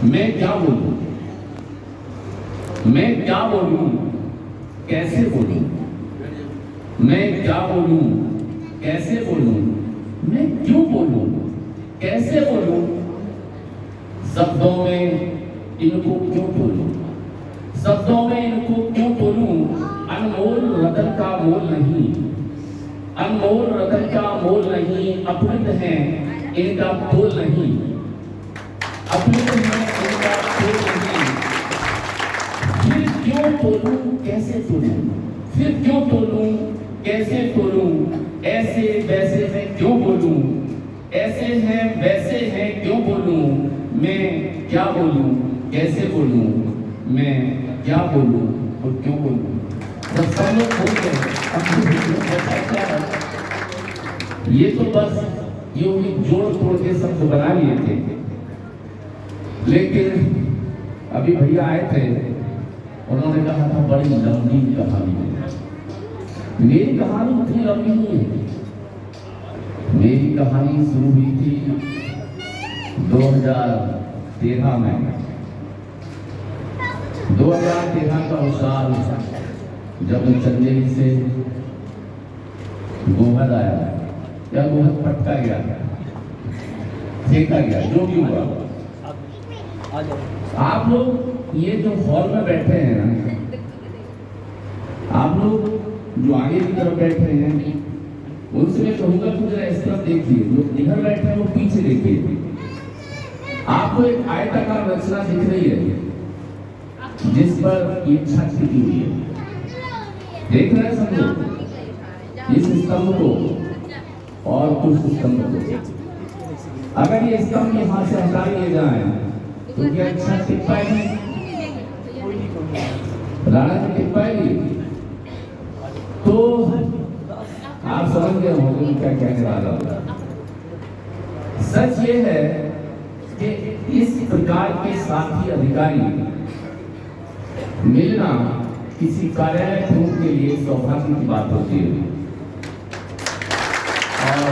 मैं क्या बोलूं, मैं क्या बोलूं, कैसे बोलूं, मैं क्या बोलूं, कैसे बोलूं, मैं क्यों बोलूं, कैसे बोलूं, शब्दों में इनको क्यों बोलूं, शब्दों में इनको क्यों बोलूं। अनमोल रतन का मोल नहीं, अनमोल रतन का मोल नहीं, अपवित्र है इनका तोल नहीं, अपवित्र है इनका तोल नहीं। फिर क्यों तोलूं, कैसे तोलूं, फिर क्यों तोलूं, कैसे तोलूं, ऐसे वैसे मैं क्यों बोलूं, ऐसे हैं वैसे हैं क्यों बोलूं, मैं क्या बोलूं, कैसे बोलूं, मैं क्या बोलूं और क्यों बोलूं। जब सब लोग बोल गए ये तो बस यूं ही जोड़ तोड़ के शब्द बना लिए थे, लेकिन अभी भैया आए थे, उन्होंने कहा था बड़ी लंबी कहानी है। मेरी कहानी उतनी लंबी नहीं है। मेरी कहानी शुरू हुई थी 2013 में। 2013 का वो साल जब चंदेरी से गोहद आया या गोहद पटका गया, फेंका गया, जो भी हुआ। आप लोग ये जो हॉल में बैठे हैं ना, आप लोग जो आगे की तरफ बैठे हैं, उनसे मैं कहूंगा कि जरा इस तरफ देखिए, जो इधर बैठे हैं वो पीछे देखिए। आपको एक आयताकार रचना दिख रही है जिस पर ये छत टिकी हुई है, देख रहे हैं सब लोग इस स्तंभ को और कुछ स्तंभ को। अगर ये स्तंभ यहाँ से हटा लिए जाए तो क्या छत टिक पाएगी, राणा जी टिक पाएगी। तो आप समझ गए होंगे क्या कहने वाला हूं। सच ये है कि इस प्रकार के साथी अधिकारी मिलना किसी कार्यालय प्रमुख के लिए सौभाग्य की बात होती है। और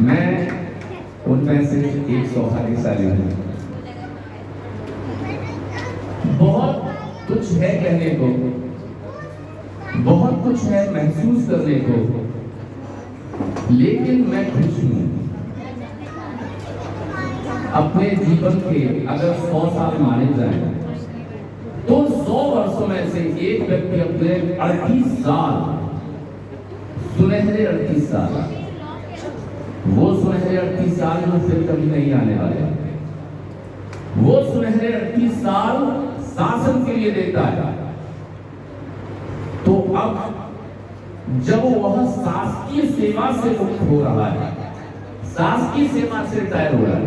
मैं उनमें से एक सौभाग्यशाली हूं। बहुत कुछ है कहने को, बहुत कुछ है महसूस करने को, लेकिन मैं खुश हूं। अपने जीवन के अगर 100 साल माने जाए तो 100 वर्षों में से एक व्यक्ति अपने 38 साल, सुनहरे 38 साल, वो सुनहरे 38 साल जो फिर कभी नहीं आने वाले, वो सुनहरे 38 साल शासन के लिए देता है। तो अब जब वह शासकीय सेवा से मुक्त हो रहा है, शासकीय सेवा से रिटायर हो रहा है,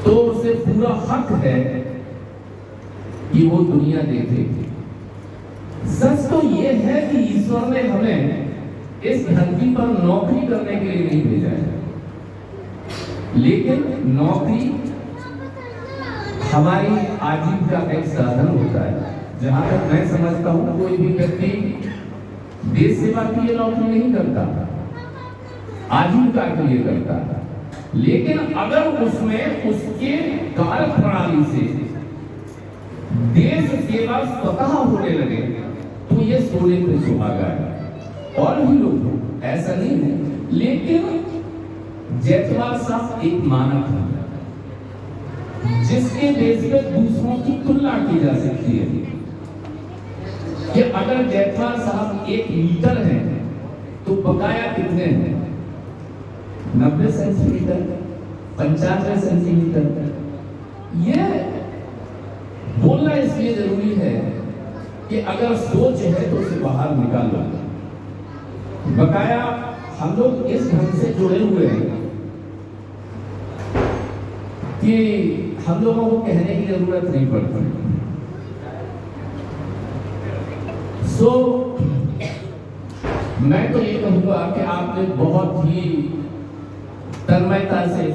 तो उसे पूरा हक है कि वो दुनिया देखे। सच तो ये है कि ईश्वर ने हमें इस धरती पर नौकरी करने के लिए नहीं भेजा है, लेकिन नौकरी हमारी आजीविका का एक साधन होता है। जहां तक मैं समझता हूं, कोई भी व्यक्ति देश सेवा के लिए नौकरी नहीं करता, आजीविका के लिए करता। लेकिन अगर उसमें उसके कार्य प्रणाली से देश सेवा स्वतः होने लगे तो ये सोने पे सुहागा है। और भी लोग ऐसा नहीं है, लेकिन जयतवाल साहब एक मानक है जिसके बेस पे दूसरों की तुलना की जा सकती है कि अगर जयतवाल साहब 1 मीटर है तो बकाया कितने हैं, 90 सेंटीमीटर, 95 सेंटीमीटर। ये बोलना इसलिए जरूरी है कि अगर सोच है तो उसे बाहर निकाल लो। बकाया हम लोग इस ढंग से जुड़े हुए हैं कि हम लोगों को कहने की जरूरत नहीं पड़ती। मैं तो ये कहूंगा कि आपने बहुत ही तन्मयता से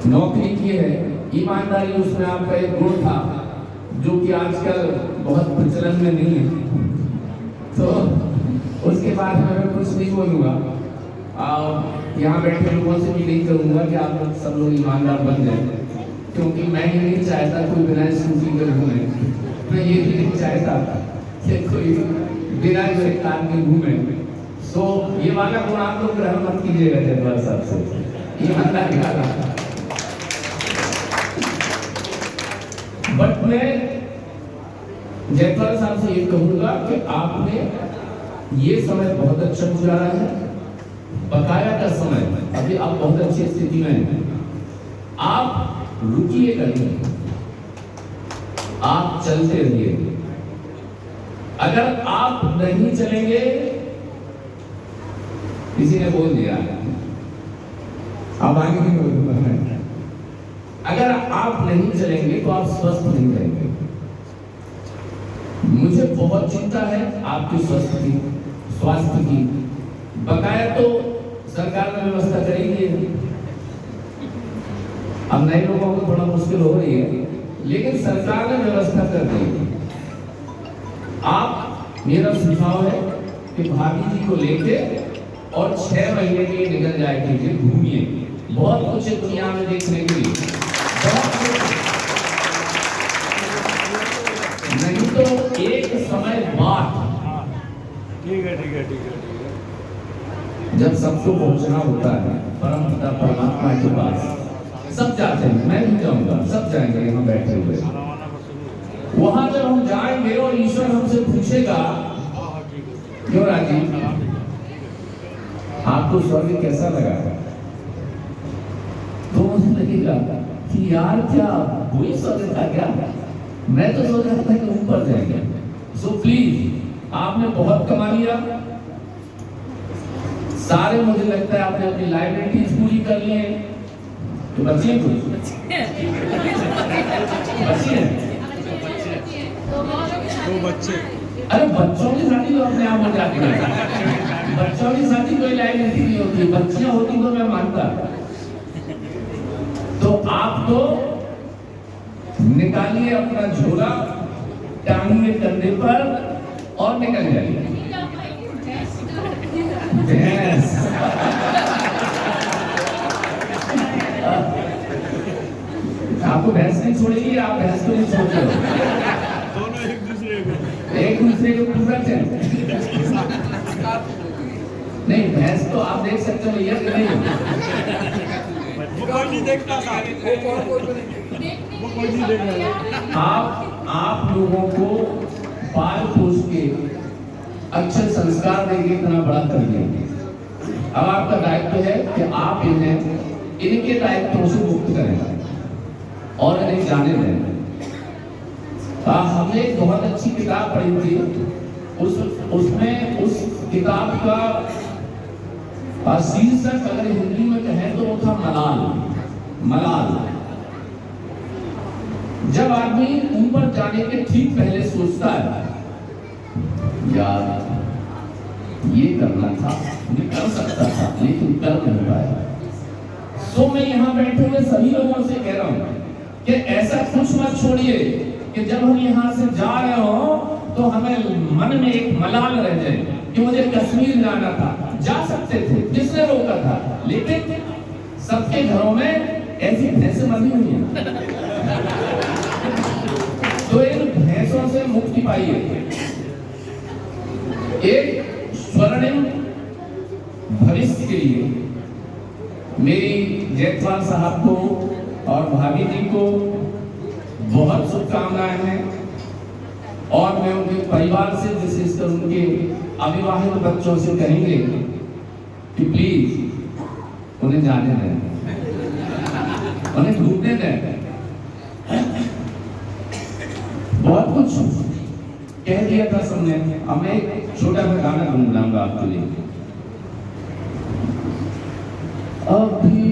नौकरी की है, ईमानदारी उसमें आपका एक गुण था जो कि आजकल बहुत प्रचलन में नहीं है। तो उसके बाद मैं कुछ नहीं बोलूंगा। यहाँ बैठे लोगों से भी नहीं कहूँगा कि आप सब लोग ईमानदार बन जाए, क्योंकि मैं ये नहीं चाहता कोई बिना स्कूटी के घूमे। मैं ये भी नहीं चाहता कि कोई बिना किसी कार के घूमे। सो ये वाला गुण आप लोग ग्रहण मत कीजिएगा जयपाल साहब से, ये मत निकाला। बट मैं जयपाल साहब से ये कहूँगा कि आपने ये समय बहुत अच्छा गुजारा है। बकाया का समय अभी आप बहुत अच्छी स्थिति में हैं। आप रुकिए कहीं, आप चलते रहिए। अगर आप नहीं चलेंगे, किसी ने बोल दिया आप आगे नहीं बोल, अगर आप नहीं चलेंगे तो आप स्वस्थ नहीं रहेंगे। मुझे बहुत चिंता है आपकी स्वास्थ्य की। बकाया तो सरकार ने व्यवस्था करेगी, अब नए लोगों को थोड़ा मुश्किल हो रही है, लेकिन सरकार ने व्यवस्था कर दी। आप, मेरा सुझाव है कि भाभी जी को लेके और 6 महीने के लिए निकल जाए कीजिए, घूमिए। बहुत कुछ है दुनिया में देखने के लिए, बहुत कुछ। नहीं तो एक समय बाद, ठीक है, जब सबको पहुंचना होता है परम पिता परमात्मा के पास, सब जाते हैं, मैं भी जाऊंगा, सब जाएंगे यहाँ बैठे हुए। वहां जब हम जाएंगे और ईश्वर हमसे पूछेगा, क्यों राजीव आपको स्वर्ग कैसा लगा, तो मुझे लगेगा कि यार क्या वही स्वर्ग था क्या, मैं तो सोच रहा था कि ऊपर जाएंगे। सो प्लीज, आपने बहुत कमा लिया सारे, मुझे लगता है आपने अपनी लाइबिलिटीज पूरी कर ली है। तो बच्चे बच्चे अरे बच्चों की शादी तो अपने आप हो जाती है, बच्चों की शादी कोई लाइबिलिटी नहीं होती, बच्चियां होती तो मैं मानता। तो आप तो निकालिए अपना झोला, टांगिए कंधे पर और निकल जाइए। भैंस आपको भैंस नहीं छोड़ेगी, आप भैंस को नहीं छोड़ रहे हो, दोनों एक दूसरे को पूरा चल। नहीं, भैंस तो आप देख सकते हो, ये नहीं कोई नहीं देखता था, वो कोई नहीं देख रहा। आप लोगों को पाल पोस के अच्छे संस्कार देंगे, इतना बड़ा करिए। अब आपका दायित्व है कि आप इन्हें इनके दायित्वों से मुक्त करें और इन्हें जाने दें। हमने एक बहुत अच्छी किताब पढ़ी थी, उसमें उस किताब का शीर्षक अगर हिंदी में कहें तो वो था मलाल। जब आदमी ऊपर जाने के ठीक पहले सोचता है, यार ये करना था, मैं कर सकता था, लेकिन कर नहीं पाया। सो मैं यहाँ बैठे हुए सभी लोगों से कह रहा हूँ कि ऐसा कुछ मत छोड़िए कि जब हम यहाँ से जा रहे हो तो हमें मन में एक मलाल रह जाए कि मुझे कश्मीर जाना था। जा सकते थे, किसने रोका था, लेकिन सबके घरों में ऐसी भैंसें बंधी हुई हैं। तो इन भैंसों से मुक्ति पाइए, एक स्वर्णिम भविष्य के लिए मेरी जयपाल साहब को और भाभी जी को बहुत शुभकामनाएं हैं। और मैं उनके परिवार से, विशेषकर उनके अविवाहित बच्चों से कहेंगे कि प्लीज उन्हें जाने दें, उन्हें घूमने दें। बहुत कुछ कह दिया था सबने। अब मैं एक छोटा सा गाना गुनगुनाऊंगा आपके लिए। अभी